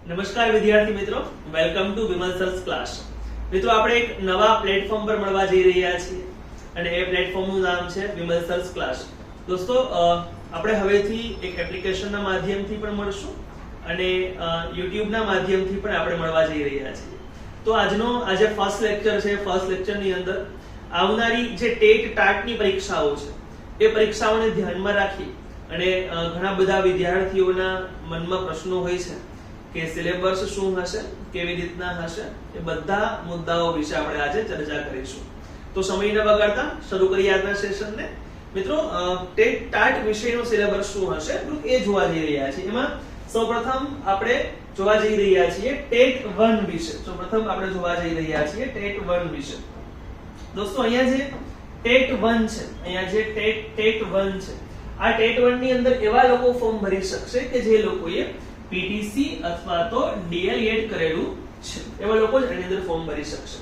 નમસ્કાર વિદ્યાર્થી મિત્રો, વેલકમ ટુ વિમલ સર્સ ક્લાસ. મિત્રો આપણે એક નવા પ્લેટફોર્મ પર મળવા જઈ રહ્યા છીએ અને એ પ્લેટફોર્મનું નામ છે વિમલ સર્સ ક્લાસ. દોસ્તો આપણે હવેથી એક એપ્લિકેશનના માધ્યમથી પણ મળશું અને યુટ્યુબના માધ્યમથી પણ આપણે મળવા જઈ રહ્યા છીએ. તો આજે ફર્સ્ટ લેક્ચર છે. ફર્સ્ટ લેક્ચરની અંદર આવનારી જે ટેટ ટાટની પરીક્ષાઓ છે એ પરીક્ષાઓને ધ્યાનમાં રાખી અને ઘણા બધા વિદ્યાર્થીઓના મનમાં પ્રશ્નો હોય છે કે સિલેબસ શું હશે, કેવી રીતના હશે, એ બધા મુદ્દાઓ વિશે આપણે આજે ચર્ચા કરીશું. તો સમય ન બગાડતા શરૂ કરીએ આજના સેશનને. મિત્રો ટેટ ટાટ વિષયનો સિલેબસ શું હશે એ જોવા જઈ રહ્યા છીએ. એમાં સૌપ્રથમ આપણે જોવા જઈ રહ્યા છીએ ટેટ 1 વિશે. સૌપ્રથમ આપણે જોવા જઈ રહ્યા છીએ ટેટ 1 વિશે. દોસ્તો અહીંયા જે ટેટ 1 છે, અહીંયા જે ટેટ 1 છે, આ ટેટ 1 ની અંદર એવા લોકો ફોર્મ ભરી શકશે કે જે લોકોએ પીટીસી અથવા તો ડીએલએડ કરેલું છે. એવા લોકો જ આની અંદર ફોર્મ ભરી શકશે.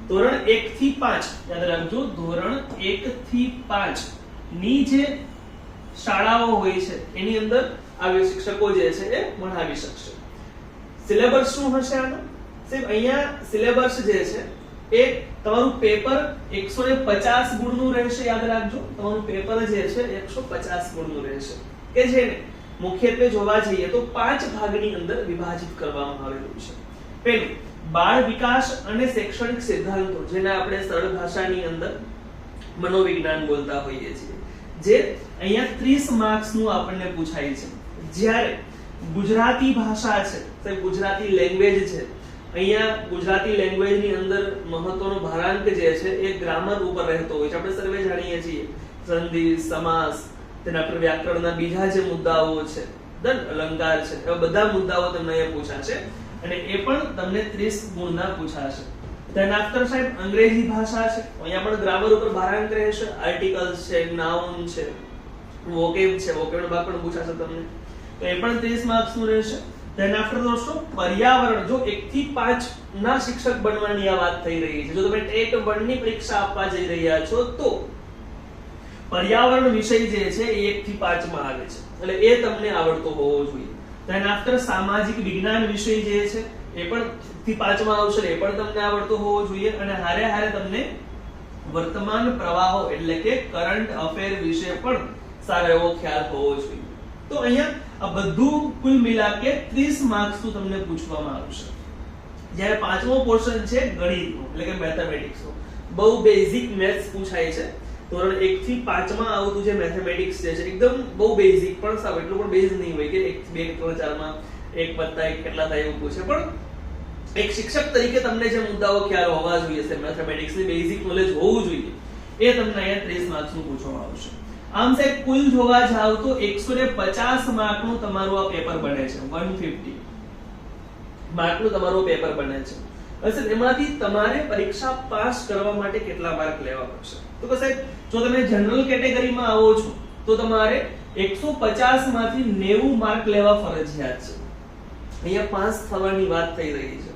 ધોરણ 1 થી 5 યાદ રાખજો, ધોરણ 1 થી 5 ની જે શાળાઓ હોય છે એની અંદર આવી શિક્ષકો જે છે એ ભણાવી શકશે. સિલેબસ શું હશે આનો? સાહેબ અહીંયા સિલેબસ જે છે એ તમારું પેપર 150 ગુણનું રહેશે. યાદ રાખજો, તમારું પેપર જે છે 150 ગુણનું રહેશે કે જેને મુખ્યત્વે જોવા જઈએ તો 5 ભાગની અંદર વિભાજિત કરવામાં આવેલું છે. પહેલું બાળ વિકાસ અને શૈક્ષણિક સિદ્ધાંતો, જેને આપણે સરળ ભાષાની અંદર મનોવિજ્ઞાન બોલતા હોઈએ છીએ, જે અહીંયા 30 માર્ક્સનું આપણને પૂછાય છે. જ્યારે ગુજરાતી ભાષા છે, તે ગુજરાતી લેંગ્વેજ છે, અહીંયા ગુજરાતી લેંગ્વેજની અંદર મહત્વનો ભારાંક જે છે એ ગ્રામર ઉપર રહેતો હોય છે. આપણે સર્વે જાણીએ છીએ સંધિ, સમાસ, તેના પર વ્યાકરણના બીજા જે મુદ્દાઓ છે, અલંકાર છે, એવા બધા મુદ્દાઓ તમને અહીંયા પૂછાશે અને એ પણ તમને 30 ગુણના પૂછાશે. ધેન આફ્ટર સાહેબ અંગ્રેજી ભાષા છે, અહીંયા પણ ગ્રામર ઉપર ભારાંક રહેશે. આર્ટિકલ્સ છે, નાઉન છે, વોકેબ છે, વોકેબનો ભાગ પણ પૂછાશે તમને, તો એ પણ 30 માર્ક્સનું રહેશે. ધેન આફ્ટર દોસ્તો પર્યાવરણ, જો 1 થી 5 ના શિક્ષક બનવાની આ વાત થઈ રહી છે, જો તમે ટેટ 1 ની પરીક્ષા આપવા જઈ રહ્યા છો તો પર્યાવરણ વિષય જે છે એ 1 થી 5 માં આવે છે, એટલે એ તમને આવડતો હોવો જોઈએ. ધેન આફ્ટર સામાજિક વિજ્ઞાન વિષય જે છે એ પણ 1 થી 5 માં આવશે, એ પણ તમને આવડતો હોવો જોઈએ. અને હારે હારે તમને વર્તમાન પ્રવાહો એટલે કે કરંટ અફેર વિશે પણ સારો એવો ખ્યાલ હોવો જોઈએ. તો અહીંયા આ બધું કુલ મિલા કે 30 માર્ક્સનું તમને પૂછવામાં આવશે. જ્યારે પાંચમો પોર્શન છે ગણિતનો એટલે કે મેથેમેટિક્સનો, બહુ બેઝિક મેથ્સ પૂછાય છે. ધોરણ 1 થી 5 માં આવતું જે મેથેમેટિક્સ છે એકદમ બહુ બેઝિક, પણ સાવ એટલું પણ બેઝ નહીં હોય કે 1 2 3 4 માં 1 + 1 કેટલા થાય એવું પૂછે. પણ એક શિક્ષક તરીકે તમને જે મુદ્દાઓ ખ્યાલ હોવા જોઈએ છે, મેથેમેટિક્સની બેઝિક નોલેજ હોવું જોઈએ, એ તમને અહીંયા 30 માર્ક્સનું પૂછવામાં આવશે. આમ સાહેબ કુલ જોવા જાવ તો 150 માર્કનું તમારું આ પેપર બને છે. 150 માર્કનું તમારું પેપર બને છે. હવે એમાંથી તમારે પરીક્ષા પાસ કરવા માટે કેટલા માર્ક લેવા પડશે? તો કે સાહેબ જો તમે જનરલ કેટેગરીમાં આવો છો તો તમારે 150 માંથી 90 માર્ક લેવા ફરજિયાત છે. અહીંયા પાસ થવાની વાત થઈ રહી છે,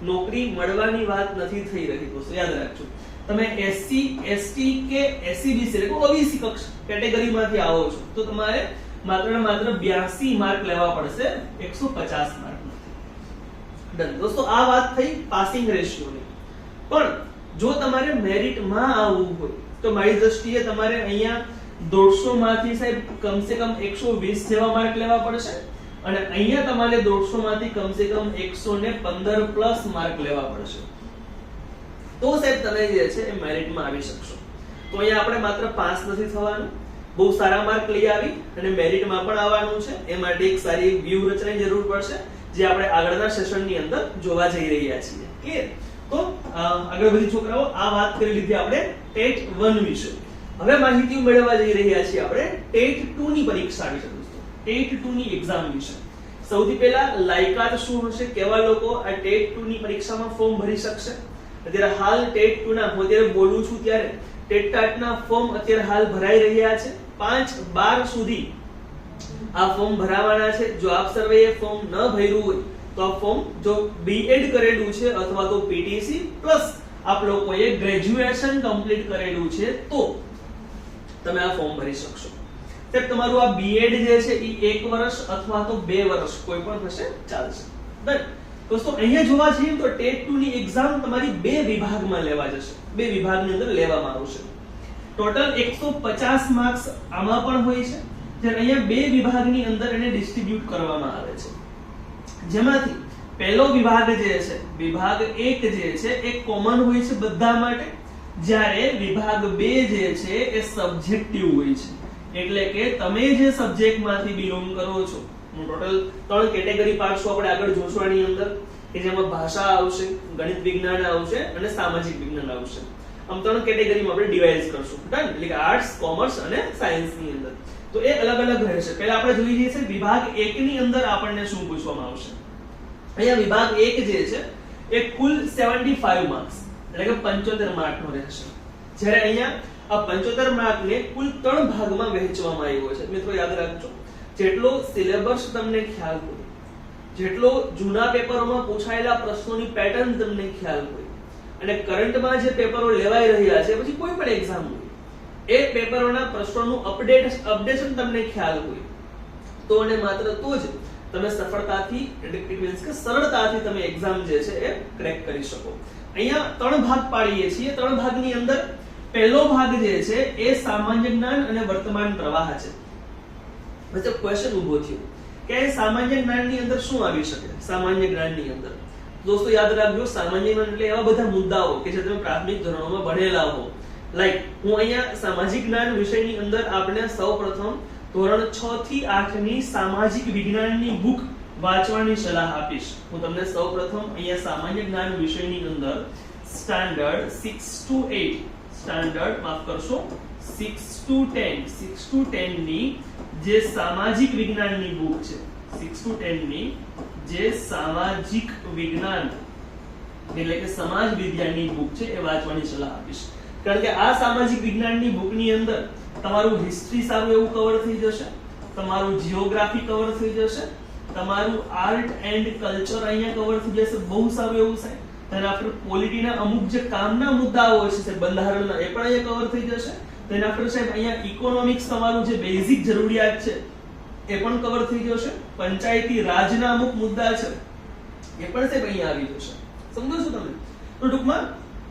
નોકરી મળવાની વાત નથી થઈ રહી. દોસ્તો યાદ રાખજો, તમે એસસી એસટી કે એસસીબીસી એટલે ઓબીસી કેટેગરીમાંથી આવો છો તો તમારે માત્ર 82 માર્ક લેવા પડશે 150 માર્ક. ડન દોસ્તો, આ વાત થઈ પાસિંગ રેશિયોની. પણ જો તમારે મેરિટમાં આવવું હોય તો મારી દ્રષ્ટિએ તમારે અહીંયા 150 માંથી સાહેબ કમસે કમ 120 જેવા માર્ક લેવા પડશે અને અહીંયા તમારે 150 માંથી કમસે કમ 115 પ્લસ માર્ક લેવા પડશે. તો સાહેબ તમે જે છે એ મેરિટમાં આવી શકશો. તો અહીંયા આપણે માત્ર પાસ નથી થવાનું, બહુ સારા માર્ક લઈ આવી અને મેરિટમાં પણ આવવાનું છે. એ માટે એક સારી વ્યૂહરચનાની જરૂર પડશે, જે આપણે આગળના સેશનની અંદર જોવા જઈ રહ્યા છીએ. ક્લિયર? તો આગળ બધી છોકરાઓ આ વાત કરી લીધી આપણે ટેટ 1 વિશે. હવે માહિતી મેળવવા જઈ રહ્યા છીએ આપણે ટેટ 2 ની પરીક્ષા વિશે. દોસ્તો ટેટ 2 ની એક્ઝામ વિશે સૌથી પહેલા લાયકાત શું હશે, કેવા લોકો આ ટેટ 2 ની પરીક્ષામાં ફોર્મ ભરી શકશે? અત્યારે હાલ ટેટ 2 ના હું અત્યારે બોલું છું ત્યારે ટેટ ટાટ ના ફોર્મ અત્યારે હાલ ભરાઈ રહ્યા છે. 5/12 સુધી આ ફોર્મ ભરાવાના છે. જો આપ સર્વેએ ફોર્મ ન ભર્યું હોય તો આ ફોર્મ જો બીએડ કરેલું છે અથવા તો પીટીસી પ્લસ આપ લોકોએ ગ્રેજ્યુએશન કમ્પ્લીટ કરેલું છે તો તમે આ ફોર્મ ભરી શકશો. સાહેબ તમારું આ બીએડ જે છે એ 1 વર્ષ અથવા તો 2 વર્ષ કોઈ પણ થશે ચાલશે. ડન. દોસ્તો અહીંયા જોવા જઈએ તો ટેટ 2 ની એક્ઝામ તમારી બે વિભાગમાં લેવા જશે, બે વિભાગની અંદર લેવામાં આવશે. ટોટલ 150 માર્ક્સ આમાં પણ હોય છે, જ્યારે અહીંયા બે વિભાગની અંદર એને ડિસ્ટ્રીબ્યુટ કરવામાં આવે છે, જેમાંથી પહેલો વિભાગ જે છે, વિભાગ 1 જે છે એ કોમન હોય છે બધા માટે, જ્યારે વિભાગ 2 જે છે એ સબ્જેક્ટિવ હોય છે. એટલે કે તમે જે સબ્જેક્ટમાંથી બિલોંગ કરો છો, ટોટલ 3 કેટેગરી પાડશું આપણે આગળ જોશું આની અંદર, કે જેમાં ભાષા આવશે, ગણિત વિજ્ઞાન આવશે અને સામાજિક વિજ્ઞાન આવશે. આમ 3 કેટેગરીમાં આપણે ડિવાઇડ કરશું. ડન. એટલે કે આર્ટ્સ, કોમર્સ અને સાયન્સ ની અંદર. તો એ અલગ અલગ રહેશે. પહેલા આપણે જોઈ લઈએ છે વિભાગ 1 ની અંદર આપણને શું પૂછવામાં આવશે. અહીંયા વિભાગ 1 જે છે એ કુલ 75 માર્ક્સ એટલે કે 75 માર્કનો રહેશે. જ્યારે અહીંયા આ 75 માર્કને કુલ 3 ભાગમાં વહેંચવામાં આવ્યો છે. મિત્રો યાદ રાખજો, જેટલો સિલેબસ તમને ખ્યાલ હોય, જેટલો જૂના પેપરોમાં પૂછાયેલા પ્રશ્નોની પેટર્ન તમને ખ્યાલ હોય અને કરંટમાં જે પેપરો લેવાઈ રહ્યા છે, પછી કોઈ પણ એક્ઝામ હોય, એ પેપરોના પ્રશ્નોનું અપડેશન તમને ખ્યાલ હોય, તો અને માત્ર તો જ તમે સફળતાથી, ઇટ મીન્સ કે સરળતાથી તમે એક્ઝામ જે છે એ ક્રેક કરી શકો. અહીંયા 3 ભાગ પાડીએ છીએ. 3 ભાગની અંદર પહેલો ભાગ જે છે એ સામાન્ય જ્ઞાન અને વર્તમાન પ્રવાહ છે. મતલબ ક્વેશ્ચન ઊભો થયો કે સામાન્ય જ્ઞાનની અંદર શું આવી શકે. સામાન્ય જ્ઞાનની અંદર દોસ્તો યાદ રાખજો, સામાન્ય જ્ઞાન એટલે એવા બધા મુદ્દાઓ કે જે તમે પ્રાથમિક ધોરણોમાં ભણેલા હો. લાઈક હું અહીંયા સામાજિક જ્ઞાન વિષયની અંદર આપણે સૌપ્રથમ ધોરણ 6 થી 8 ની સામાજિક વિજ્ઞાનની બુક વાંચવાની સલાહ આપીશ. હું તમને સૌપ્રથમ અહીંયા સામાન્ય જ્ઞાન વિષયની અંદર સ્ટાન્ડર્ડ 6 to 8, સ્ટાન્ડર્ડ માફ કરશો 6 to 10 ની જે સામાજિક વિજ્ઞાનની બુક છે, 6 to 10 ની જે સામાજિક વિજ્ઞાન એટલે કે સમાજ વિદ્યાની બુક છે એ વાંચવાની સલાહ આપીશ. કારણ કે આ સામાજિક વિજ્ઞાનની બુકની અંદર તમારું હિસ્ટ્રી સારું એવું કવર થઈ જશે, તમારું જીઓગ્રાફી કવર થઈ જશે, તમારું આર્ટ એન્ડ કલ્ચર અહીંયા કવર થઈ જશે, બહુ સારું એવું છે. તેના પર પોલિટીના અમુક જે કામના મુદ્દાઓ છે, બંધારણના, એ પણ અહીંયા કવર થઈ જશે. તેના પર સાહેબ અહીંયા ઇકોનોમિક્સ, તમારું જે બેઝિક જરૂરિયાત છે એ પણ કવર થઈ જશે. પંચાયતી રાજના અમુક મુદ્દા છે એ પણ સાહેબ અહીંયા આવી જશે. સમજો છો તમે? તો ટૂંકમાં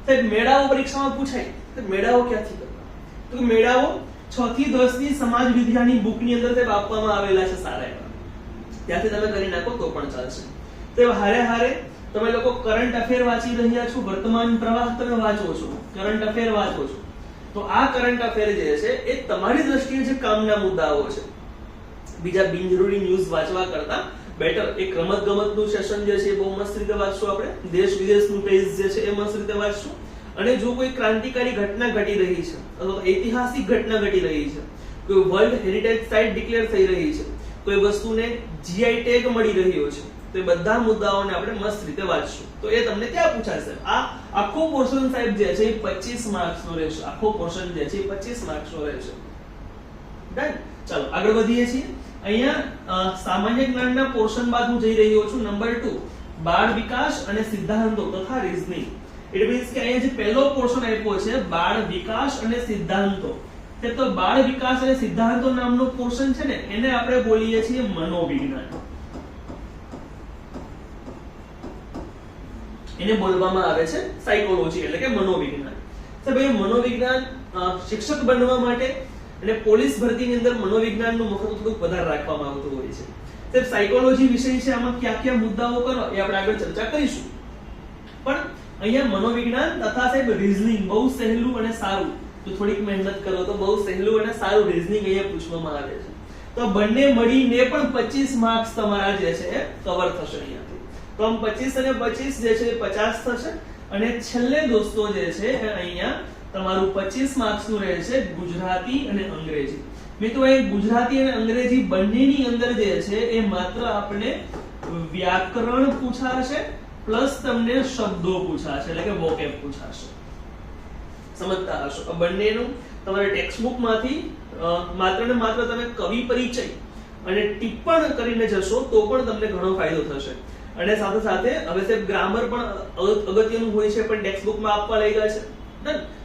સાહેબ મેળાઓ પરીક્ષામાં પૂછાય તો મેળાઓ ક્યાંથી કરવા? તો મેળાઓ 6 થી 10 ની સમાજ વિદ્યાની બુકની અંદર સાહેબ આપવામાં આવેલા છે સારા એવા, ત્યાંથી તમે કરી નાખો તો પણ ચાલશે. તો હારે તમે લોકો કરંટ અફેર વાંચી રહ્યા છો, વર્તમાન પ્રવાહ તમે વાંચો છો, કરંટ અફેર વાંચો છો, તો આ કરંટ અફેર જે છે એ તમારી દ્રષ્ટિએ જે કામના મુદ્દાઓ છે, બીજા બિનજરૂરી ન્યૂઝ વાંચવા કરતા બેટર એક રમત-ગમતનું સેશન જે છે એ બહુ મસ્ત રીતે વાંચશું આપણે, દેશ વિદેશનું પેજ જે છે એ મસ્ત રીતે વાંચશું. અને જો કોઈ ક્રાંતિકારી ઘટના ઘટી રહી છે અથવા ઐતિહાસિક ઘટના ઘટી રહી છે, કોઈ વર્લ્ડ હેરિટેજ સાઇટ ડિક્લેર થઈ રહી છે, કોઈ વસ્તુને જીઆઈ ટેગ મળી રહ્યો છે, તો એ બધા મુદ્દાઓને આપણે મસ્ત રીતે વાંચશું. તો એ તમને ત્યાં પૂછાશે. આ આખો પોર્શન સાહેબ જે છે એ 25 માર્ક્સ નો રહેશે. આખો પોર્શન જે છે એ 25 માર્ક્સ નો રહેશે. ડન. ચાલો આગળ વધીએ છીએ. અહીંયા સામાન્ય જ્ઞાનના પોર્શન બાદ હું જઈ રહ્યો છું નંબર 2, બાળ વિકાસ અને સિદ્ધાંતો તથા રીઝનિંગ. ઇટ મીન્સ કે અહીંયા જે પહેલો પોર્શન આપ્યો છે બાળ વિકાસ અને સિદ્ધાંતો, તો બાળ વિકાસ અને સિદ્ધાંતો નામનો પોર્શન છે ને, એને આપણે બોલીએ છીએ મનોવિજ્ઞાન. એને બોલવામાં આવે છે સાયકોલોજી એટલે કે મનોવિજ્ઞાન. તો ભાઈ મનોવિજ્ઞાન શિક્ષક બનવા માટે અને પોલીસ ભરતીની અંદર મનોવિજ્ઞાનનું મહત્વ થોડુંક વધારે રાખવામાં આવતું હોય છે. સાહેબ સાયકોલોજી વિષય છે, આમાં કયા મુદ્દાઓ કરવા એ આપણે આગળ ચર્ચા કરીશું. પણ અહીંયા મનોવિજ્ઞાન તથા સાહેબ રીઝનિંગ બહુ સહેલું અને સારું, જો થોડીક મહેનત કરો તો બહુ સહેલું અને સારું રીઝનિંગ અહીંયા પૂછવામાં આવે છે. તો બંને મળીને પણ 25 માર્ક્સ તમારા જે છે એ કવર થશે અહીંયાથી. તો આમ 25 અને 25 જે છે એ 50 થશે. અને છેલ્લે દોસ્તો જે છે અહીંયા તમારું 25 માર્ક્સ નું રહેશે ગુજરાતી અને અંગ્રેજી. મિત્રો એ ગુજરાતી અને અંગ્રેજી બંનેની અંદર જે છે એ માત્ર આપણે વ્યાકરણ પૂછાશે પ્લસ તમને શબ્દો પૂછાશે એટલે કે વોકેબ પૂછાશે. સમજતા હશો? આ બંનેનું તમારે ટેક્સ્ટબુક માંથી માત્ર ને માત્ર તમે કવિ પરિચય અને ટિપ્પણ કરીને જશો તો પણ તમને ઘણો ફાયદો થશે. અને સાથે સાથે હવે સાહેબ ગ્રામર પણ અગત્યનું હોય છે, પણ ટેક્સ્ટબુકમાં આપવા લઈ ગયા છે.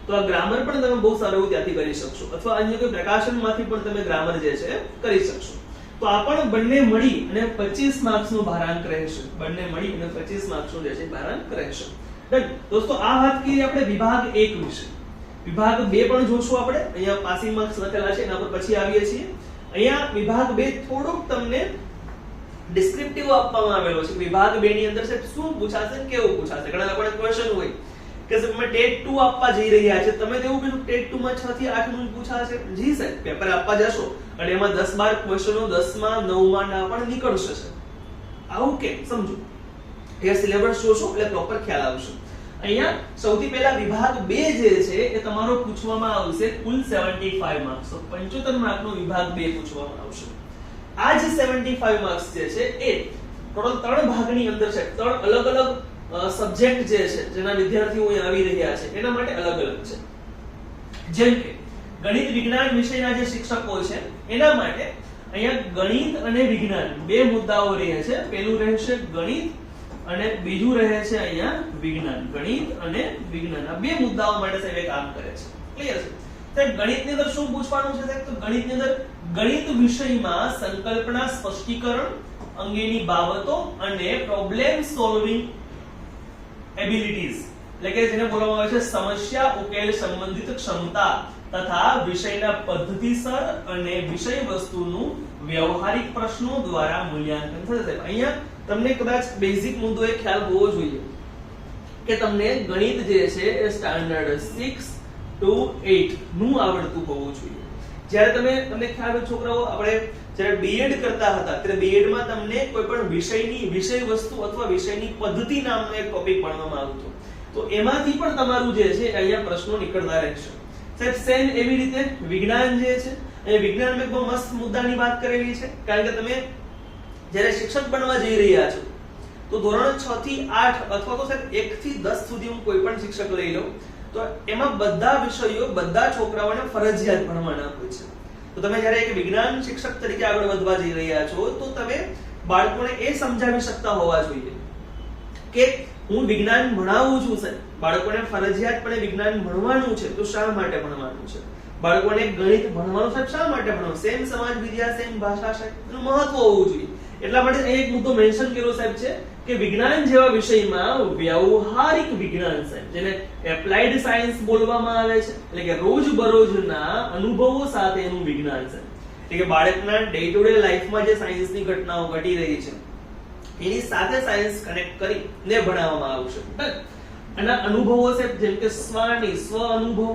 તો આ ગ્રામર પણ તમે બહુ સારું એવું ત્યાંથી કરી શકશો, અથવા અન્ય કોઈ પ્રકાશનમાંથી પણ તમે ગ્રામર જે છે કરી શકશો. તો આ પણ બંને મળી અને 25 માર્ક્સનું ભારાંક રહેશે. બંને મળી અને 25 માર્ક્સનું જે છે ભારાંક રહેશે. ડન. દોસ્તો આ વાત કરી આપણે વિભાગ 1 વિશે. વિભાગ 2 પણ જોશું આપણે. અહીંયા પાસિંગ માર્ક્સ લખેલા છે એના પર પછી આવીએ છીએ. અહીંયા વિભાગ 2 થોડુંક તમને ડિસ્ક્રિપ્ટિવ આપવામાં આવેલો છે. વિભાગ 2 ની અંદર છે શું પૂછાશે કેવું પૂછાશે. ઘણા લોકોને ક્વેશ્ચન હોય કે સાહેબ અમે ટેટ 2 આપવા જઈ રહ્યા છે, તમે તેવું કીધું ટેટ 2 માં 6 થી 8 નું પૂછાશે. જી સાહેબ, પેપર આપવા જશો અને એમાં 10-12 ક્વેશ્ચનો 10 માં 9 માં ના પણ નીકળશે. આવું કે સમજો એ સિલેબસ જોશો એટલે પ્રોપર ખ્યાલ આવશે. અહીંયા સૌથી પહેલા વિભાગ 2 જે છે એ તમારો પૂછવામાં આવશે કુલ 75 માર્ક્સ. તો 75 માર્કનો વિભાગ 2 પૂછવામાં આવશે. આ જે 75 માર્ક્સ જે છે એ ટોટલ 3 ભાગની અંદર છે. 3 અલગ અલગ સબ્જેક્ટ જે છે જેના વિદ્યાર્થીઓ અહીં આવી રહ્યા છે એના માટે અલગ અલગ છે. જેમ કે ગણિત વિજ્ઞાન વિષયના જે શિક્ષકો છે એના માટે અહીંયા ગણિત અને વિજ્ઞાન બે મુદ્દાઓ રહે છે. પહેલું રહેશે ગણિત અને બીજું રહે છે અહીંયા વિજ્ઞાન. ગણિત અને વિજ્ઞાન આ બે મુદ્દાઓ માટે સાહેબ કામ કરે છે. ક્લિયર છે સાહેબ? ગણિતની અંદર શું પૂછવાનું છે સાહેબ? તો ગણિતની અંદર ગણિત વિષયમાં સંકલ્પના સ્પષ્ટીકરણ અંગેની બાબતો અને પ્રોબ્લેમ સોલ્વિંગ એબિલિટીઝ એટલે કે જેને બોલવામાં આવે છે સમસ્યા ઉકેલ સંબંધિત ક્ષમતા તથા વિષયના પદ્ધતિસર અને વિષય વસ્તુનું વ્યવહારિક પ્રશ્નો દ્વારા મૂલ્યાંકન થશે. અહીંયા તમને કદાચ બેઝિક મુદ્દો એ ખ્યાલ હોવો જોઈએ કે તમને ગણિત જે છે એ સ્ટાન્ડર્ડ 6 to 8 નું આવડતું હોવું જોઈએ. જ્યારે તમને ખ્યાલ હોય છોકરાઓ, આપણે જ્યારે બીએડ કરતા હતા ત્યારે બીએડ માં તમને કોઈ પણ વિષયની વિષય વસ્તુ અથવા વિષયની પદ્ધતિ નામનો એક ટોપિક ભણવામાં આવતો. તો એમાંથી પણ તમારું જે છે અહીંયા પ્રશ્નો નીકળતા રહેશે. સાહેબ સેમ એવી રીતે વિજ્ઞાન જે છે એ વિજ્ઞાનમાં બહુ મસ્ત મુદ્દાની વાત કરેલી છે. કારણ કે તમે જ્યારે શિક્ષક બનવા જઈ રહ્યા છો તો ધોરણ 6 થી 8 અથવા તો સાહેબ 1 થી 10 સુધી હું કોઈ પણ શિક્ષક લઈ લઉં તો એમાં બધા વિષયો બધા છોકરાઓને ફરજિયાત ભણવાના હોય છે. તો તમે જ્યારે એક વિજ્ઞાન શિક્ષક તરીકે આગળ વધવા જઈ રહ્યા છો તો તમે બાળકોને એ સમજાવી શકતા હોવા જોઈએ કે હું વિજ્ઞાન ભણાવું છું સાહેબ, બાળકોને ફરજિયાતપણે વિજ્ઞાન ભણવાનું છે તો શા માટે ભણવાનું છે? બાળકોને ગણિત ભણવાનું સાહેબ શા માટે ભણવાનું? સેમ સમાજ વિદ્યા સેમ ભાષા સાહેબ એનું મહત્વ હોવું જોઈએ. એટલા માટે એક મુદ્દો મેન્શન કર્યો સાહેબ છે કે વિજ્ઞાન જેવા વિષયમાં વ્યવહારિક વિજ્ઞાન સાહેબ જેને એપ્લાઇડ સાયન્સ બોલવામાં આવે છે એટલે કે રોજબરોજના અનુભવો સાથેનું વિજ્ઞાન છે. એટલે કે બાળકના ડે ટુ ડે લાઈફમાં જે સાયન્સની ઘટનાઓ ઘટી રહી છે એની સાથે સાયન્સ કનેક્ટ કરીને ભણાવવામાં આવશે. અને અનુભવો છે જેમ કે સ્વ અનુભવો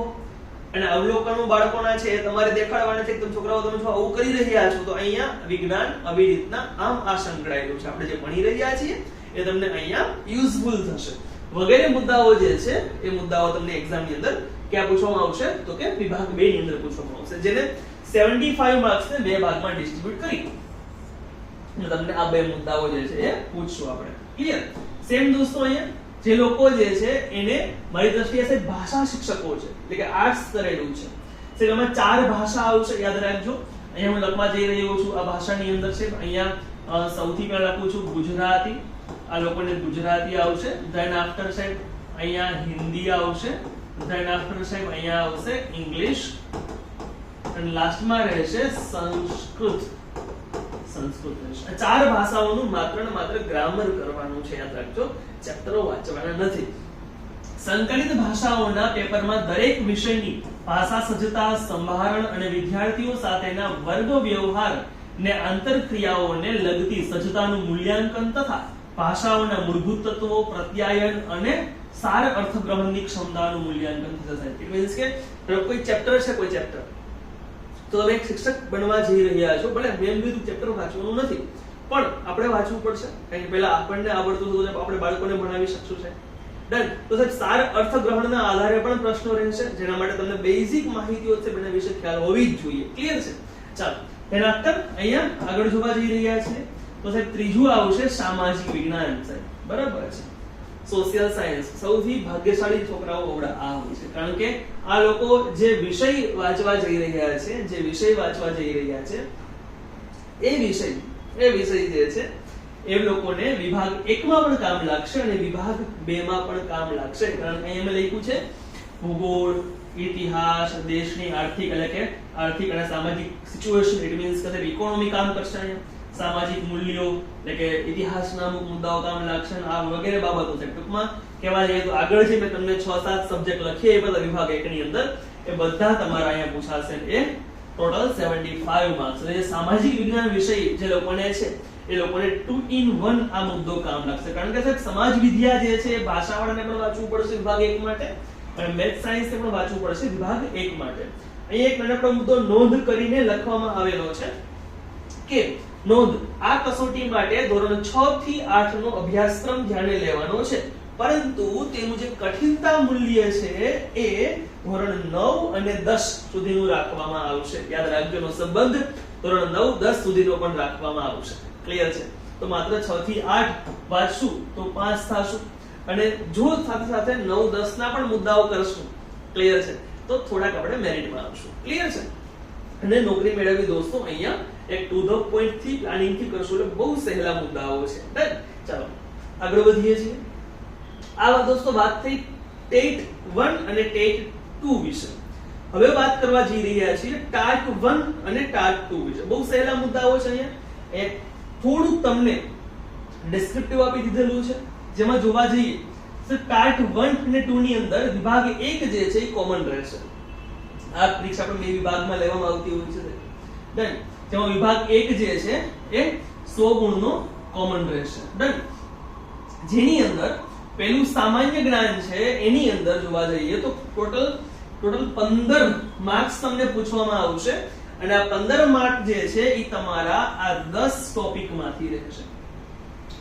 અને અવલોકનો બાળકોના છે તમારે દેખાડવાના છે કે તમે છોકરાઓ તમે જો આવું કરી રહ્યા છો તો અહીંયા વિજ્ઞાન આવી રીતના આમ આ સંકળાયેલું છે. આપણે જે ભણી રહ્યા છીએ એ તમને અહીંયા યુઝફુલ થશે. વગેરે મુદ્દાઓ જે છે એ મુદ્દાઓ તમને એક્ઝામ ની અંદર ક્યાં પૂછવામાં આવશે તો કે વિભાગ 2 ની અંદર પૂછવામાં આવશે, જેને 75 માર્ક્સ ને બે ભાગમાં ડિસ્ટ્રીબ્યુટ કરી તમને આ બે મુદ્દાઓ જે છે એ પૂછશું આપણે. ક્લિયર? સેમ દોસ્તો અહીંયા જે લોકો જે છે એને મારી દ્રષ્ટિએ છે ભાષા શિક્ષકો છે એટલે કે આર્ટ્સ કરેલું છે. એમાં 4 ભાષા આવશે યાદ રાખજો. અહીંયા હું લખવા જઈ રહ્યો છું આ ભાષાની અંદર છે. અહીંયા સૌથી પહેલા લખું છું ગુજરાતી, આ લોકોને ગુજરાતી આવશે. ધેન આફ્ટર સાહેબ અહીંયા હિન્દી આવશે. ધેન આફ્ટર સાહેબ અહીંયા આવશે ઇંગ્લિશ અને લાસ્ટમાં રહેશે સંસ્કૃત. રહેશે. 4 ભાષાઓનું માત્ર ને માત્ર ગ્રામર કરવાનું છે યાદ રાખજો, ચેપ્ટરો વાંચવાના નથી. સંકલિત ભાષાઓના પેપરમાં દરેક વિષયની ભાષા સજ્જતા, સંભારણ અને વિદ્યાર્થીઓ સાથેના વર્ગ વ્યવહાર ને આંતરક્રિયાઓને લગતી સજ્જતાનું મૂલ્યાંકન તથા ભાષાઓના મૂળભૂત તત્વો, પ્રત્યાયન અને સાર અર્થગ્રહણની ક્ષમતાનું મૂલ્યાંકન થશે. ઇટ મીન્સ કે કોઈ ચેપ્ટર છે કોઈ ચેપ્ટર તો તમે એક શિક્ષક બનવા જઈ રહ્યા છો, ભલે મેં બીજું ચેપ્ટર વાંચવાનું નથી પણ આપણે વાંચવું પડશે કારણ કે પહેલા આપણને આવડતું તો આપણે બાળકોને ભણાવી શકશું છે. ડન. તો સાહેબ સાર અર્થગ્રહણના આધારે પણ પ્રશ્નો રહેશે જેના માટે તમને બેઝિક માહિતીઓ છે તેના વિશે ખ્યાલ હોવી જ જોઈએ. ક્લિયર છે? ચાલો તેના આગળ અહીંયા આગળ જોવા જઈ રહ્યા છીએ તો સાહેબ ત્રીજું આવશે સામાજિક વિજ્ઞાન સાહેબ. બરાબર છે? Social science. સૌથી ભાગ્યશાળી છોકરાઓ ઓવડા આ હોય છે કારણ કે આ લોકો જે વિષય વાંચવા જઈ રહ્યા છે એ વિષય જે છે એ લોકોને વિભાગ 1 માં પણ કામ લાગશે અને વિભાગ 2 માં પણ કામ લાગશે. કારણ કે અહીંયા મેં લખ્યું છે ભૂગોળ, ઇતિહાસ, દેશની આર્થિક એટલે કે આર્થિક અને સામાજિક સિચ્યુએશન, ઇટ મીન્સ કે ઇકોનોમી કામ કરશે અહીંયા. સામાજિક મૂલ્યો એટલે કે ઇતિહાસના અમુક મુદ્દાઓ કામ લાગશે, આ વગેરે બાબતો છે. ટૂંકમાં કહેવા જઈએ તો આગળ જે મેં તમને 6-7 સબ્જેક્ટ લખીએ એ બધા વિભાગ 1 ની અંદર એ બધા તમારા અહીંયા પૂછાશે. એ ટોટલ 75 માર્ક્સ. એટલે જે સામાજિક વિજ્ઞાન વિષય જે લોકોને છે એ લોકોને 2 in 1 આ મુદ્દો કામ લાગશે. કારણ કે સાહેબ સમાજ વિદ્યા જે છે એ ભાષાવાળાને પણ વાંચવું પડશે વિભાગ 1 માટે અને મેથ્સ સાયન્સ ને પણ વાંચવું પડશે વિભાગ 1 માટે. અહીં એક નાનકડો મુદ્દો નોંધ કરીને લખવામાં આવેલો છે કે નોંધ, આ કસોટી માટે ધોરણ 6 થી 8 નો અભ્યાસક્રમ ધ્યાને લેવાનો છે, પરંતુ તેનું જે કઠિનતા મૂલ્ય છે એ ધોરણ 9 અને 10 સુધીનું રાખવામાં આવશે. યાદ રાખજો, એનો સંબંધ ધોરણ 9, 10 સુધીનો પણ રાખવામાં આવશે. ક્લિયર છે? તો માત્ર 6 થી 8 વાંચશું તો 5 થશું અને જો સાથે સાથે 9, 10 ના પણ મુદ્દાઓ કરશું, ક્લિયર છે, તો થોડાક આપણે મેરિટમાં આવશું. ક્લિયર છે? અને નોકરી મેળવવી દોસ્તો અહીંયા એક ટુ ધ પોઈન્ટ થી પ્લાનિંગ થી કરશું એટલે બહુ સહેલા મુદ્દાઓ છે. ડન? ચાલો આગળ વધીએ છીએ. આ દોસ્તો વાત થઈ ટેટ 1 અને ટેટ 2 વિશે. હવે વાત કરવા જઈ રહ્યા છીએ ટાટ 1 અને ટાટ 2 વિશે. બહુ સહેલા મુદ્દાઓ છે અહીંયા. થોડું તમને ડિસ્ક્રિપ્ટિવ આપી દીધેલું છે, જેમાં જોવા જઈએ તો ટાટ 1 અને 2 ની અંદર વિભાગ 1 જે છે એ કોમન રહેશે. આ પરીક્ષા પણ બે વિભાગમાં લેવામાં આવતી હોય છે. ડન? જેમાં વિભાગ 1 જે છે એ 100 ગુણનો કોમન રહેશે. ડન? જેની અંદર પેલું સામાન્ય જ્ઞાન છે એની અંદર જોવા જઈએ તો ટોટલ 15 માર્ક્સ તમને પૂછવામાં આવશે અને આ 15 માર્ક જે છે એ તમારા આ 10 ટોપિક માંથી રહેશે.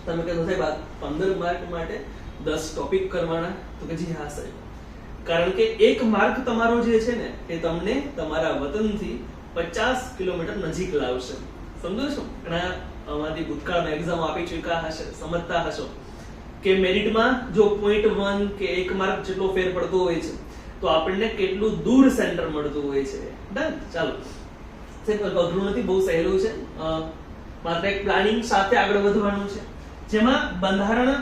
તમે કહો સાહેબ 15 માર્ક માટે 10 ટોપિક કરવાના? તો કે જી હા સાહેબ, કારણ કે એક માર્ક તમારો જે છે ને એ તમને તમારા વતનથી 50 કિલોમીટર નજીક લાવશે. સમજો છો? ઘણા અમારી ભૂતકાળમાં એક્ઝામ આપી ચૂક્યા હશે, સમજતા હશો કે મેરિટમાં જો 0.1 કે 1 માર્ક જેટલો ફેર પડતો હોય છે તો આપણને કેટલું દૂર સેન્ટર મળતું હોય છે. ડન? ચાલો સાહેબ, અઘરું નથી, બહુ સહેલું છે. માત્ર એક પ્લાનિંગ સાથે આગળ વધવાનું છે, જેમાં બંધારણ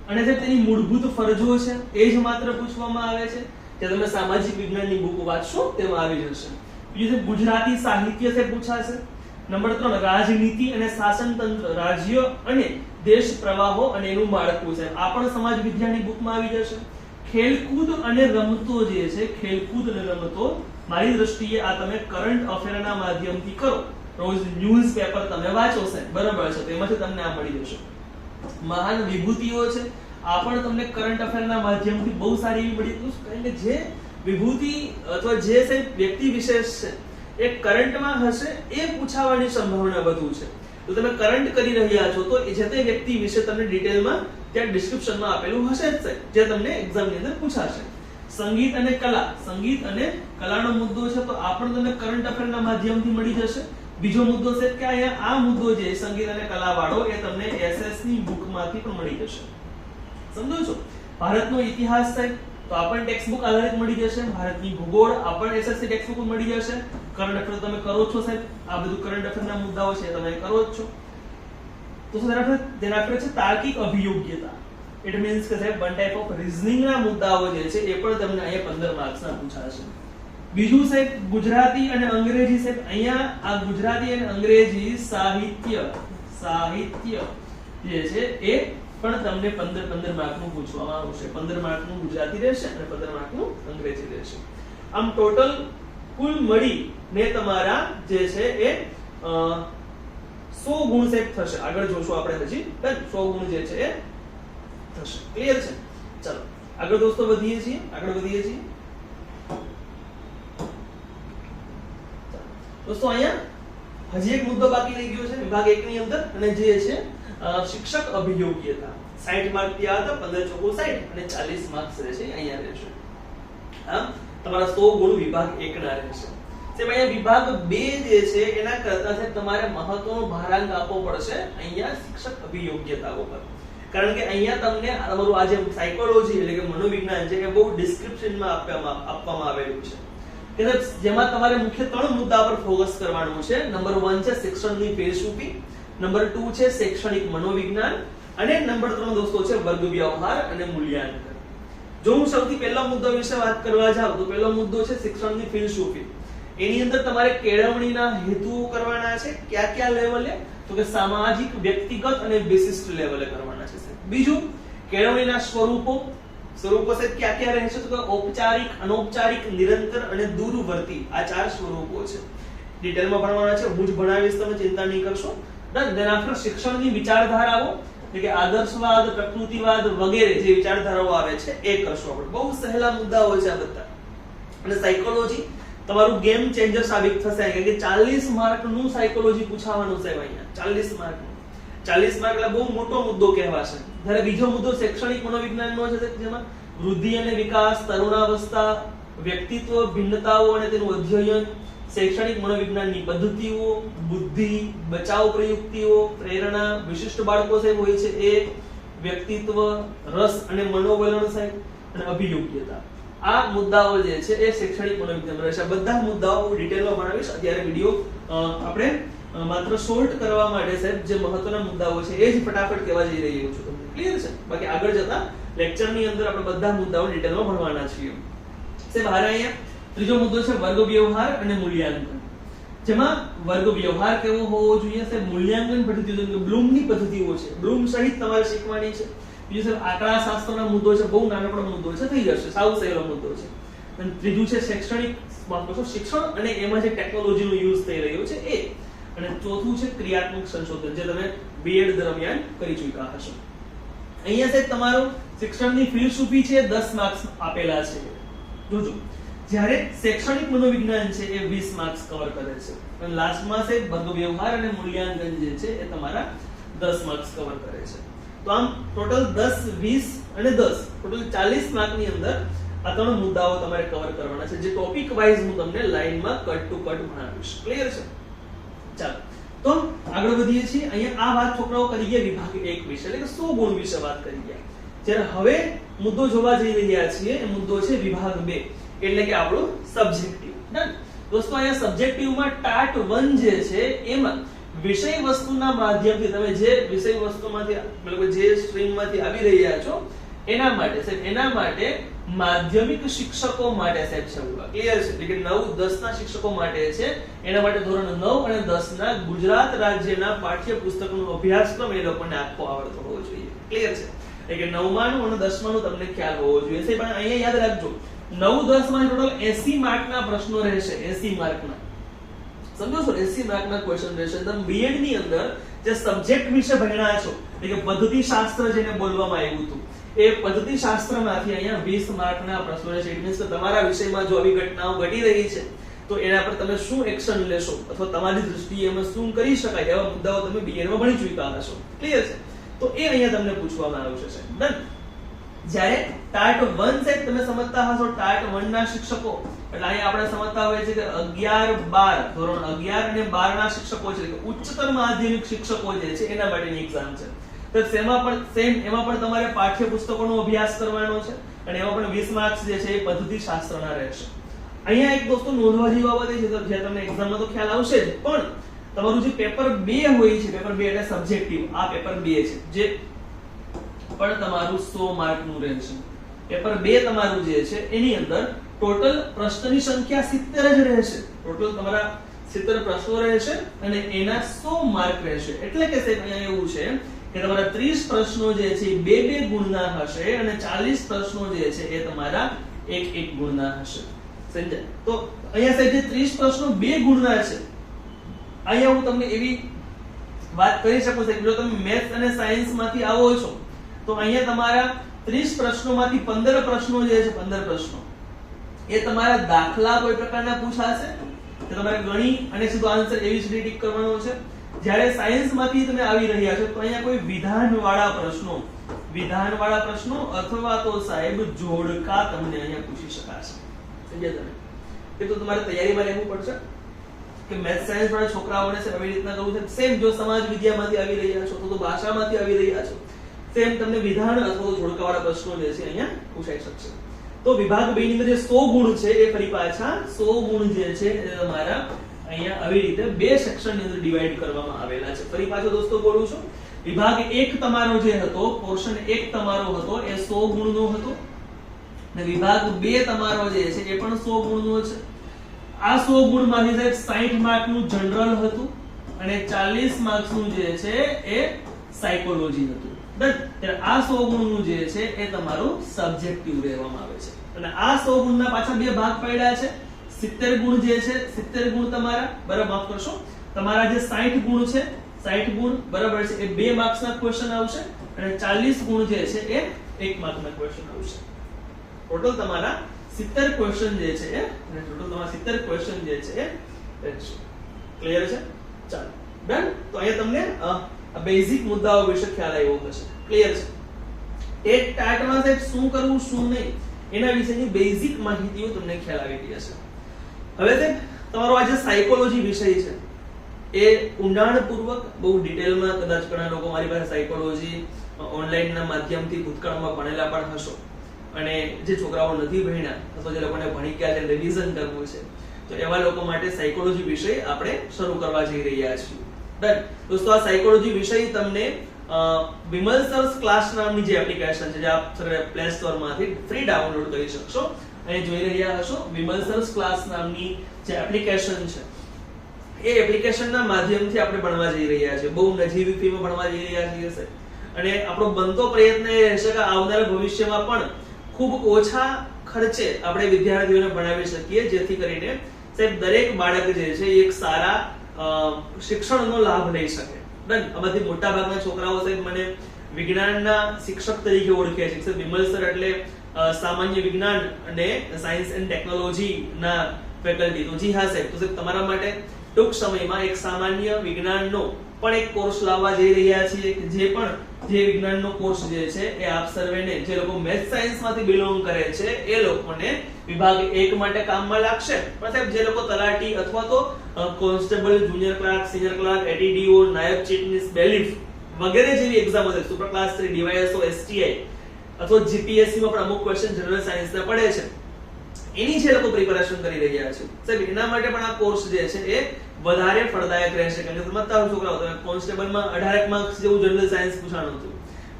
અને જે તેની મૂળભૂત ફરજો છે એ જ માત્ર પૂછવામાં આવે છે. જે તમે સામાજિક વિજ્ઞાનની બુક વાંચશો તેમાં આવી જશે. બીજું છે ગુજરાતી સાહિત્ય से પૂછાશે. નંબર 3 રાજનીતિ અને શાસન તંત્ર, રાજ્ય અને દેશ પ્રવાહો અને એનું માળખું છે. આ પણ સમાજ વિજ્ઞાનની બુકમાં આવી જશે. ખેલકૂદ અને રમતો જે છે, ખેલકૂદ અને રમતો મારી દ્રષ્ટિએ આ તમે કરંટ અફેરના માધ્યમથી કરો. રોજ ન્યૂઝ પેપર તમે વાંચો છે, બરાબર છે, તો એમાંથી તમને આ મળી જશે. મહાન વિભૂતિઓ છે, આ પણ તમને કરંટ અફેરના માધ્યમથી બહુ સારી એવી મળી જશે. કારણ કે જે વિભૂતિ અથવા જે વ્યક્તિ વિશેષ છે એ કરંટમાં હશે એ પૂછાવાની સંભાવના વધુ છે. તો તમે કરંટ કરી રહ્યા છો તો જે તે વ્યક્તિ વિશે તમને ડિટેલમાં ત્યાં ડિસ્ક્રિપ્શનમાં આપેલું હશે જ, જે તમને એક્ઝામની અંદર પૂછાશે. સંગીત અને કલા, સંગીત અને કલાનો મુદ્દો છે તો આ પણ તમને કરંટ અફેરના માધ્યમથી મળી જશે. બીજો મુદ્દો છે કે અહીંયા આ મુદ્દો જે સંગીત અને કલા વાળો એ તમને એસએસ ની બુકમાંથી પણ મળી જશે. સમજો છો? ભારતનો ઇતિહાસ છે તો આ પણ ટેક્સ્ટ બુક આધારિત મળી જશે. ભારતની ભૂગોળ આ પણ એસએસસી ટેક્સ્ટ બુક મળી જશે. કરંટ અફેર તમે કરો છો સાહેબ, આ બધું કરંટ અફેરના મુદ્દાઓ છે તમે કરો જ છો. તો તેના પર છે તાર્કિક અભિયોગ્યતા. ઇટ મીન્સ કે સાહેબ વન ટાઈપ ઓફ રીઝનિંગ ના મુદ્દાઓ જે છે એ પણ તમને અહીંયા 15 માર્ક્સ ના પૂછાશે. બીજું સાહેબ ગુજરાતી અને અંગ્રેજી. સાહેબ અહીંયા આ ગુજરાતી અને અંગ્રેજી સાહિત્ય જે છે એ પણ તમને 15 માર્કનું પૂછવામાં આવશે. 15 માર્કનું ગુજરાતી રહેશે અને 15 માર્કનું અંગ્રેજી રહેશે. આમ ટોટલ કુલ મળીને તમારા જે છે એ 100 ગુણ સેટ થશે. આગળ જોશું આપણે હજી 100 ગુણ જે છે એ થશે. ક્લિયર છે? ચાલો આગળ દોસ્તો વધીએ છીએ. દોસ્તો અહીંયા હજી એક મુદ્દો બાકી રહી ગયો છે વિભાગ 1 ની અંદર અને જે છે શિક્ષક અભિયોગ્યતા. 60 માર્ક ત્યાં હતા, 15 ચોકો 60 અને 40 માર્ક્સ રહેશે અહીંયા રહેશે. હા, તમારા 100 ગુણ વિભાગ 1 ના રહેશે. તેમ અહીંયા વિભાગ 2 જે છે એના કરતા છે તમારે મહત્વનો ભારાંક આપવો પડશે અહીંયા શિક્ષક અભિયોગ્યતાઓ પર. કારણ કે અહીંયા તમને તમારું આ જે સાયકોલોજી એટલે કે મનોવિજ્ઞાન છે એ બહુ ડિસ્ક્રિપ્શનમાં આપવામાં આવેલું છે. કે જેમાં તમારે મુખ્ય 3 મુદ્દા પર ફોકસ કરવાનું છે. નંબર 1 છે શિક્ષણની ફિલસૂફી, નંબર 2 છે શૈક્ષણિક મનોવિજ્ઞાન અને નંબર 3 દોસ્તો છે વર્ગ વ્યવહાર અને મૂલ્યાંકન. જો હું સૌથી પહેલો મુદ્દો વિશે વાત કરવા જાઉં તો પહેલો મુદ્દો છે શિક્ષણની ફિલસૂફી. એની અંદર તમારે કેળવણીના હેતુઓ કરવાના છે. કયા લેવલે? તો કે સામાજિક, વ્યક્તિગત અને વિશિષ્ટ લેવલે કરવાના છે. બીજું, કેળવણીના સ્વરૂપો છે ક્યાં રહેશે? તો કે ઔપચારિક, અનૌપચારિક, નિરંતર અને દૂરવર્તી. આ 4 સ્વરૂપો છે. ડિટેલમાં ભણવાના છે. હું જ ભણાવીશ, તમે ચિંતા નહીં કરશો. દેન આફ્ટર શિક્ષણની વિચારધારાઓ એટલે કે આદર્શવાદ, પ્રકૃતિવાદ વગેરે જે વિચારધારાઓ આવે છે એ કરશું આપણે. બહુ સહેલા મુદ્દાઓ છે આ બધા. અને સાયકોલોજી તમારું ગેમ ચેન્જર સાબિત થશે કે 40 માર્કનું સાયકોલોજી પૂછાવાનું છે અહીંયા. 40 માર્કનું. 40 માર્ક એટલે બહુ મોટો મુદ્દો કહેવાશે. જ્યારે બીજો મુદ્દો શૈક્ષણિક મનોવિજ્ઞાનનો છે, જેમાં વૃદ્ધિ અને વિકાસ, તરુણાવસ્થા, વ્યક્તિત્વ, ભિન્નતાઓ અને તેનું અધ્યયન, શૈક્ષણિક મનોવિજ્ઞાનની પદ્ધતિઓ, બુદ્ધિ, બચાવ પ્રયુક્તિઓ, પ્રેરણા, વિશિષ્ટ બાળકો સાહેબ હોય છે એ, વ્યક્તિત્વ, રસ અને મનોવલણ સાહેબ અને અભિયોગ્યતા. આ મુદ્દાઓ જે છે એ શૈક્ષણિક મનોવિજ્ઞાન રહેશે. બધા મુદ્દાઓ ડિટેલમાં ભણાવીશ. અત્યારે વિડિયો આપણે માત્ર શોર્ટ કરવા માટે સાહેબ જે મહત્વના મુદ્દાઓ છે એ જ ફટાફટ કહેવા જઈ રહ્યો છું તમને. ક્લિયર છે? બાકી આગળ જતા લેક્ચરની અંદર આપણે બધા મુદ્દાઓ ડિટેલમાં ભણવાના છીએ. સાહેબ હારે અહીંયા ત્રીજો મુદ્દો છે વર્ગ વ્યવહાર અને મૂલ્યાંકન. જેમાં વર્ગ વ્યવહાર કેવો હોવો જોઈએ? સાહેબ મૂલ્યાંકન પદ્ધતિઓ બ્લૂમની પદ્ધતિઓ છે. બ્લૂમ સહિત તમારે શીખવાની છે. બીજું સાહેબ આંકડા શાસ્ત્રના મુદ્દો છે. બહુ નાનકડો મુદ્દો છે, થઈ જશે. સાવ સહેલો મુદ્દો છે. અને ત્રીજું છે શિક્ષણ અને એમાં જે ટેકનોલોજીનો યુઝ થઈ રહ્યો છે એ. અને ચોથું છે ક્રિયાત્મક સંશોધન, જે તમે બીએડ દરમિયાન કરી ચૂક્યા હશો. અહીંયા સાહેબ તમારું શિક્ષણની ફિલસૂફી છે 10 માર્ક્સ આપેલા છે. જોજો, જ્યારે શૈક્ષણિક મનોવિજ્ઞાન છે એ 20 માર્ક્સ કવર કરે છે અને લાસ્ટમાં છે વર્ગ વ્યવહાર અને મૂલ્યાંકન જે છે એ તમારા 10 માર્ક્સ કવર કરે છે. તો આમ ટોટલ 10, 20 અને 10 ટોટલ 40 માર્કની અંદર આ 3 મુદ્દાઓ તમારે કવર કરવાના છે, જે ટોપિક વાઇઝ હું તમને લાઈનમાં કટ ટુ કટ ભણાવીશ. ક્લિયર છે? ચાલો તો આગળ વધીએ છીએ. અહીંયા આ વાત છોકરાઓ કરી ગયા વિભાગ 1 વિશે, એટલે કે 100 ગુણ વિશે વાત કરી ગયા. જ્યારે હવે મુદ્દો જોવા જઈ રહ્યા છીએ એ મુદ્દો છે વિભાગ 2, એટલે કે આપણું સબ્જેક્ટિવ. ડન દોસ્તો, અહીંયા સબ્જેક્ટિવમાં ટાટ 1 જે છે એમાં વિષય વસ્તુના માધ્યમથી તમે જે વિષય વસ્તુમાંથી મતલબ જે સ્ટ્રીમમાંથી આવી રહ્યા છો એના માટે માધ્યમિક શિક્ષકો માટે સાહેબ છે. ક્લિયર છે? એટલે કે 9, 10 ના શિક્ષકો માટે છે. એના માટે ધોરણ 9 અને 10 ના ગુજરાત રાજ્યના પાઠ્યપુસ્તકનો અભ્યાસક્રમ એ લોકોને આખો આવડતો હોવો જોઈએ. ક્લિયર છે? એટલે કે 9માનું અને 10માનું તમને ખ્યાલ હોવો જોઈએ. સાહેબ પણ અહીંયા યાદ રાખજો 9, 10 માં ટોટલ 80 માર્કના પ્રશ્નો રહેશે. 80 માર્કના, સમજો છો? 80 માર્કના ક્વેશ્ચન રહેશે. તમે બીએડ ની અંદર જે સબ્જેક્ટ વિશે ભણ્યા છો, એટલે કે પદ્ધતિ શાસ્ત્ર જેને બોલવામાં આવ્યું હતું, એ પદ્ધતિ શાસ્ત્રમાંથી અહીંયા 20 માર્કના પ્રશ્નો રહેશે. ઇટ મીન્સ કે તમારા વિષયમાં જો આવી ઘટનાઓ ઘટી રહી છે તો એના પર તમે શું એક્શન લેશો અથવા તમારી દૃષ્ટિએ એમાં શું કરી શકાય એવા મુદ્દાઓ તમે બીએડમાં ભણી ચૂક્યા હશો. ક્લિયર છે? તો એ અહીંયા તમને પૂછવામાં આવશે સાહેબ. ડન. જ્યારે ટાટ 1 છે તમે સમજતા હશો, ટાટ 1 ના શિક્ષકો એટલે અહીંયા આપણે સમજતા હોઈએ છીએ કે 11, 12 ધોરણ 11 અને 12 ના શિક્ષકો છે, કે ઉચ્ચતર માધ્યમિક શિક્ષકો જે છે એના માટેની એક્ઝામ છે. તો એમાં પણ તમારે પાઠ્યપુસ્તકોનો અભ્યાસ કરવાનો છે અને એમાં પણ 20 માર્ક્સ જે છે એ પદ્ધતિ શાસ્ત્રના રહેશે. અહીંયા એક દોસ્તો નોંધવા જેવી બાબત એ છે, તો જે તમને એક્ઝામમાં તો ખ્યાલ આવશે જ, પણ તમારું જે પેપર 2 હોય છે, પેપર 2 એટલે સબ્જેક્ટિવ, આ પેપર 2 છે જે પણ તમારું 100 માર્કનું રહેશે. પેપર 2 તમારું જે છે એની અંદર ટોટલ પ્રશ્નની સંખ્યા 70 જ રહેશે. ટોટલ તમારા 70 પ્રશ્નો રહેશે અને એના 100 માર્ક રહેશે. એટલે કે સાહેબ અહીંયા એવું છે કે તમારા 30 પ્રશ્નો જે છે એ 2 ગુણના હશે અને 40 પ્રશ્નો જે છે એ તમારા 1 ગુણના હશે. સમજાય? તો અહીંયા સાહેબ જે 30 પ્રશ્નો 2 ગુણના છે, અહીંયા હું તમને એવી વાત કરી શકું છું કે જો તમે મેથ્સ અને સાયન્સ માંથી આવો છો તો અહીંયા તમારા 30 પ્રશ્નોમાંથી 15 પ્રશ્નો જે છે 15 પ્રશ્નો એ તમારા દાખલા કોઈ પ્રકારના પૂછાશે કે તમારે ગણી અને સીધો આન્સર એવી જ ટીક કરવાનો છે. જ્યારે સાયન્સ માંથી તમે આવી રહ્યા છો તો અહીંયા કોઈ વિધાનવાળા પ્રશ્નો અથવા તો સાહેબ જોડકા તમને અહીંયા પૂછી શકાશે. સમજ્યા તમે? એ તો તમારે તૈયારીમાં રહેવું પડશે કે મેથ્સ સાયન્સ વાળા છોકરાઓને છે આવી રીતના કરવું છે. સેમ જો સમાજ વિદ્યામાંથી આવી રહ્યા છો તો ભાષામાંથી આવી રહ્યા છો, સેમ તમને વિધાન અથવા તો જોડકાવાળા પ્રશ્નો જે છે અહીંયા પૂછાઈ શકશે. તો વિભાગ 2 ની અંદર જે 100 ગુણ છે એ ફરી પાછા 100 ગુણ જે છે એ તમારા અહીંયા આવી રીતે 2 સેક્શનની અંદર ડિવાઈડ કરવામાં આવેલા છે. ફરી પાછો દોસ્તો બોલું છું, વિભાગ 1 તમારો જે હતો, પોર્શન 1 તમારો હતો એ 100 ગુણનો હતો અને વિભાગ 2 તમારો જે છે એ પણ 100 ગુણનો છે. આ 100 ગુણમાંથી સાહેબ 60 માર્કનું જનરલ હતું અને 40 માર્ક્સનું જે છે એ સાયકોલોજી હતું. ત્યારે આ 100 ગુણનું જે છે એ તમારું સબ્જેક્ટિવ રહેવામાં આવે છે. અને આ 100 ગુણના પાછા બે ભાગ પડ્યા છે. 70 ગુણ જે છે 70 ગુણ તમારા, બરાબર, માફ કરશો, તમારા જે 60 ગુણ છે 60 ગુણ, બરાબર છે, એ 2 માર્ક્સના ક્વેશ્ચન આવશે અને 40 ગુણ જે છે એ 1 માર્કના ક્વેશ્ચન આવશે. ટોટલ તમારા 70 ક્વેશ્ચન જે છે એ ટોટલ તમારા 70 ક્વેશ્ચન જે છે એ રહેશે. ક્લિયર છે? ચાલો ડન. તો અહીંયા તમને આ બેઝિક મુદ્દાઓ વિશે ખ્યાલ આવ્યો હશે. ક્લિયર છે? એક ટાટમાં સાહેબ શું કરવું શું નહીં એના વિશેની બેઝિક માહિતીઓ તમને ખ્યાલ આવી ગઈ હશે. હવે સાહેબ તમારો આ જે સાયકોલોજી વિષય છે એ ઊંડાણપૂર્વક બહુ ડિટેલમાં કદાચ ઘણા લોકો મારી પાસે સાયકોલોજી ઓનલાઈનના માધ્યમથી ભૂતકાળમાં ભણેલા પણ હશો અને જે છોકરાઓ નથી ભણ્યા અથવા જે લોકોને ભણી ગયા છે રિવિઝન કરવું છે તો એવા લોકો માટે સાયકોલોજી વિષય આપણે શરૂ કરવા જઈ રહ્યા છીએ. ડન. દોસ્તો આ સાયકોલોજી વિષય તમને વિમલ સર્સ ક્લાસ નામની જે એપ્લિકેશન છે જે આપ પ્લે સ્ટોર માંથી ફ્રી ડાઉનલોડ કરી શકશો. અહીં જોઈ રહ્યા હશો વિમલ સર્સ ક્લાસ નામની જે એપ્લિકેશન છે એ એપ્લિકેશનના માધ્યમથી આપણે ભણવા જઈ રહ્યા છીએ. બહુ નજીવી ફીમાં ભણવા જઈ રહ્યા છીએ સર. અને આપણો બનતો પ્રયત્ન એ રહેશે કે આવનારા ભવિષ્યમાં પણ ખૂબ ઓછા ખર્ચે આપણે વિદ્યાર્થીઓને ભણાવી શકીએ જેથી કરીને સાહેબ દરેક બાળક જે છે એક સારા શિક્ષણનો લાભ લઈ શકે. ડન. આમાંથી મોટા ભાગના છોકરાઓ સાહેબ મને વિજ્ઞાનના શિક્ષક તરીકે ઓળખે છે. સાહેબ વિમલ સર એટલે સામાન્ય વિજ્ઞાન અને સાયન્સ એન્ડ ટેકનોલોજી ના ફેકલ્ટી. તો જી હા સાહેબ, તો સાહેબ તમારા માટે ટૂંક સમયમાં એક સામાન્ય વિજ્ઞાનનો પણ એક કોર્સ લાવવા જઈ રહ્યા છીએ કે જે વિજ્ઞાનનો કોર્સ જે છે એ આપ સર્વેને જે લોકો મેથ્સ સાયન્સ માંથી બિલોંગ કરે છે એ લોકોને વિભાગ 1 માટે કામમાં લાગશે. પણ સાહેબ જે લોકો તલાટી અથવા તો constable, junior clerk, senior clerk, ATDO, નાયબ ચીફનીસ, બેલીફ વગેરે જેવી એક્ઝામો છે, સુપર ક્લાસ 3, ડીવાયએસઓ, એસટીઆઈ અથવા જીપીએસસી માં પણ અમુક ક્વેશ્ચન જનરલ સાયન્સ ના પડે છે એની જે લોકો પ્રિપેરેશન કરી રહ્યા છે સાહેબ એના માટે પણ આ કોર્સ જે છે એ વધારે ફળદાયક રહેશે. કારણ કે સમજતા હો છોકરાઓ, તમે કોન્સ્ટેબલમાં 18 માર્ક્સ જેવું જનરલ સાયન્સ પૂછાણું હતું.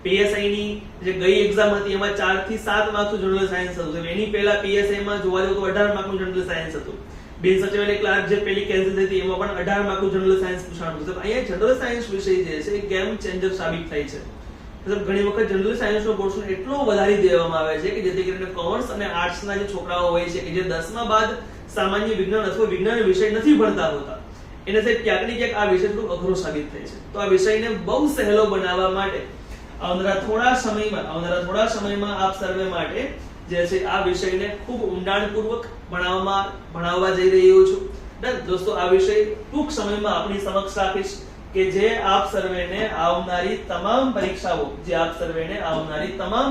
પીએસઆઈ ની જે ગઈ એક્ઝામ હતી એમાં 4 થી 7 માર્ક્સનું જનરલ સાયન્સ હતું. એની પહેલા પીએસઆઈ માં જોવા જવું તો 18 માર્ક્સનું જનરલ સાયન્સ હતું. બિન સચિવાલય ક્લાર્ક જે પેલી કેન્સલ થઈ એમાં પણ 18 માર્ક્સનું જનરલ સાયન્સ પૂછાણું હતું. અહીંયા જનરલ સાયન્સ વિષય જે છે એ ગેમ ચેન્જર સાબિત થાય છે. ઘણી વખત જનરલ સાયન્સનો પોર્શન એટલો વધારી દેવામાં આવે છે કે જેથી કરીને કોમર્સ અને આર્ટ્સના જે છોકરાઓ હોય છે કે જે 10મા બાદ સામાન્ય વિજ્ઞાન અથવા વિજ્ઞાન વિષય નથી ભણતા હોતા એને સાહેબ ક્યાંક ને ક્યાંક આ વિષય થોડું અઘરો સાબિત થાય છે. તો આ વિષયને બહુ સહેલો બનાવવા માટે આવનારા થોડા સમયમાં આપ સર્વે માટે જે છે આ વિષયને ખૂબ ઊંડાણપૂર્વક ભણાવવા જઈ રહ્યો છું. દોસ્તો આ વિષય ટૂંક સમયમાં આપણી સમક્ષ રાખીશ કે જે આપ સર્વેને આવનારી તમામ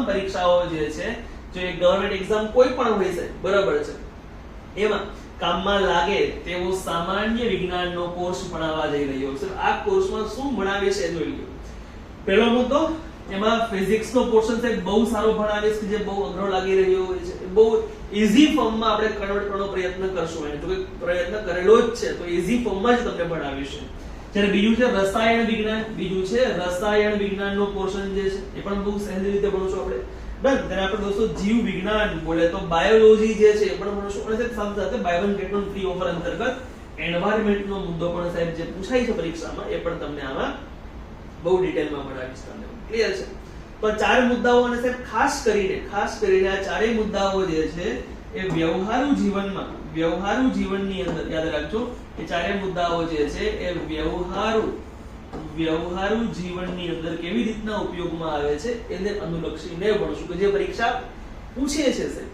પરીક્ષાઓ જે છે જો એ ગવર્નમેન્ટ એક્ઝામ કોઈ પણ હોય છે, બરાબર છે, એમાં કામમાં લાગે તેવો સામાન્ય વિજ્ઞાનનો કોર્સ ભણાવવા જઈ રહ્યો છે. આ કોર્સમાં શું ભણાવે છે જોઈ લો. પહેલો મુદ્દો, એમાં ફિઝિક્સનો પોર્શન છે બહુ સારો ભણાવીશ કે જે બહુ અઘરો લાગી રહ્યો હોય છે. બહુ ઈઝી ફોર્મમાં આપણે કન્વર્ટ કરવાનો પ્રયત્ન કરશું. અને જો કે પ્રયત્ન કરેલો જ છે તો ઈઝી ફોર્મમાં જ તમને ભણાવીશું. જ્યારે બીજું છે રસાયણ વિજ્ઞાનનો પોર્શન જે છે એ પણ બહુ સહેલી રીતે ભણશું આપણે. ડન. ત્યારે આપણે દોસ્તો જીવ વિજ્ઞાન બોલે તો બાયોલોજી જે છે એ પણ ભણશું. અને સાથે સાથે buy one get one free offer અંતર્ગત એન્વાયરમેન્ટનો મુદ્દો પણ સાહેબ જે પૂછાય છે પરીક્ષામાં એ પણ તમને આમાં બહુ ડિટેલમાં ભણાવીશ તમને. ક્લિયર છે? તો ચાર મુદ્દાઓ અને સાહેબ ખાસ કરીને આ ચારેય મુદ્દાઓ જે છે એ વ્યવહારુ જીવનની અંદર યાદ રાખજો કે ચારેય મુદ્દાઓ જે છે એ વ્યવહારુ જીવનની અંદર કેવી રીતના ઉપયોગમાં આવે છે એને અનુલક્ષીને ભણશું કે જે પરીક્ષા પૂછે છે સાહેબ.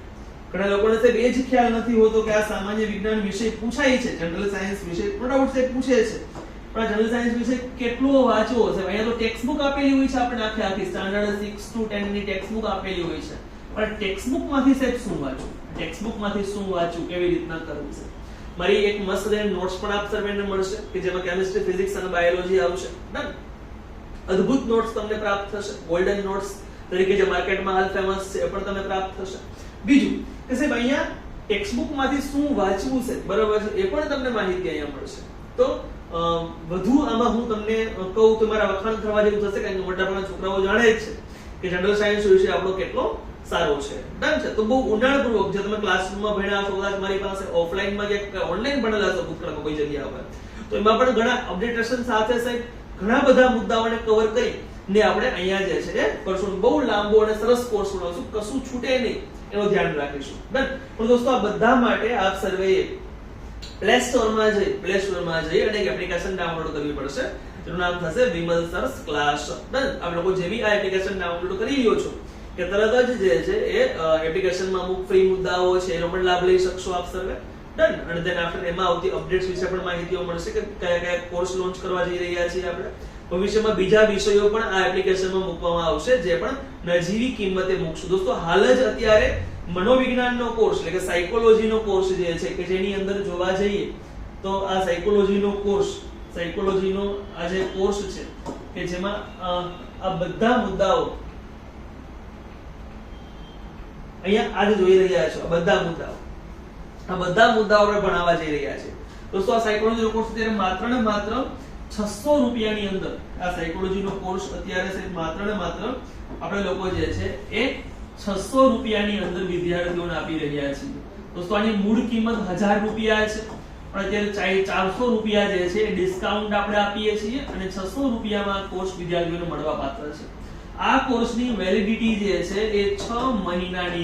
ઘણા લોકોને સાહેબ એ જ ખ્યાલ નથી હોતો કે આ સામાન્ય વિજ્ઞાન વિષય પૂછાય છે, જનરલ સાયન્સ વિષય પ્રોડાઉટ સાહેબ પૂછે છે, પણ જનરલ સાયન્સ વિષય કેટલો વાંચવો છે. અહીંયા તો ટેક્સ્ટ બુક આપેલી હોય છે, આપણે આખી સ્ટાન્ડર્ડ 6 to 10 ની ટેક્સ્ટ બુક આપેલી હોય છે, પણ ટેક્સ્ટ બુક માંથી સાહેબ શું વાંચવું, કેવી રીતના કરવું છે. મારી એક મસ્ત નોટ્સ પણ આપ સર્વેને મળશે કે જેમાં કેમિસ્ટ્રી, ફિઝિક્સ અને બાયોલોજી આવશે. ડન. અદ્ભુત નોટ્સ તમને પ્રાપ્ત થશે. ગોલ્ડન નોટ્સ તરીકે જે માર્કેટમાં હાલ ફેમસ છે એ પણ તમને પ્રાપ્ત થશે. બીજું કે સાહેબ અહીંયા ટેક્સ્ટ બુક માંથી શું વાંચવું છે, બરાબર છે, એ પણ તમને માહિતી અહીંયા મળશે. તો વધુ આમાં હું તમને કહું તો મારા વખાણ થવા જેવું થશે કારણ કે મોટાભાગના છોકરાઓ જાણે જ છે કે જનરલ સાયન્સ વિશે આપણો કેટલો સારો છે. ડન છે. તો બહુ ઊંડાણપૂર્વક જે તમે ક્લાસરૂમમાં ભણ્યા છો, કદાચ મારી પાસે ઓફલાઈનમાં કે ઓનલાઈન ભણેલા છો પુસ્તકમાં કોઈ જગ્યા પર, તો એમાં પણ ઘણા અપડેટેશન સાથે સાહેબ ઘણા બધા મુદ્દાઓને કવર કરી ને આપણે અહીંયા જે છે એ કરશું. બહુ લાંબો અને સરસ કોર્સ બનાવશું, કશું છૂટે નહીં એનું ધ્યાન રાખીશું. ડન. પણ દોસ્તો આ બધા માટે આપ સર્વેએ પ્લે સ્ટોરમાં જઈ અને એક એપ્લિકેશન ડાઉનલોડ કરવી પડશે. જેનું નામ થશે વિમલ સર્સ ક્લાસ. ડન. આપ લોકો જેવી આ એપ્લિકેશન ડાઉનલોડ કરી રહ્યો છો કે તરત જ જે છે એ એપ્લિકેશનમાં અમુક ફ્રી મુદ્દાઓ છે એનો પણ લાભ લઈ શકશો આપ સર્વે. ડન. અને then after એમાં આવતી અપડેટ્સ વિશે પણ માહિતીઓ મળશે કે કયા કયા કોર્સ લોન્ચ કરવા જઈ રહ્યા છીએ આપણે. ભવિષ્યમાં બીજા વિષયો પણ આ એપ્લિકેશનમાં મૂકવામાં આવશે, જે પણ નજીવી કિંમતે મૂકશું. દોસ્તો હાલ જ અત્યારે મનોવિજ્ઞાનનો કોર્સ એટલે કે સાયકોલોજીનો કોર્સ જે છે કે જેની અંદર જોવા જઈએ તો આ સાયકોલોજીનો આ જે કોર્સ છે કે જેમાં આ બધા મુદ્દાઓ અહીંયા આજે જોઈ રહ્યા છો. આ બધા મુદ્દાઓ આપણે ભણાવવા જઈ રહ્યા છે. દોસ્તો આ સાયકોલોજીનો કોર્સ અત્યારે માત્ર ને માત્ર 600 રૂપિયાની અંદર આ સાયકોલોજીનો કોર્સ અત્યારે છે માત્ર ને માત્ર આપણે લોકો જે છે એ 600 રૂપિયાની અંદર વિદ્યાર્થીઓને આપી રહ્યા છીએ. દોસ્તો આની મૂળ કિંમત 1000 રૂપિયા છે, પણ અત્યારે 400 રૂપિયા જે છે એ ડિસ્કાઉન્ટ આપણે આપીએ છીએ અને 600 રૂપિયામાં કોર્સ વિદ્યાર્થીઓને મળવા પાત્ર છે. આ કોર્સની વેલિડિટી જે છે એ 6 મહિનાની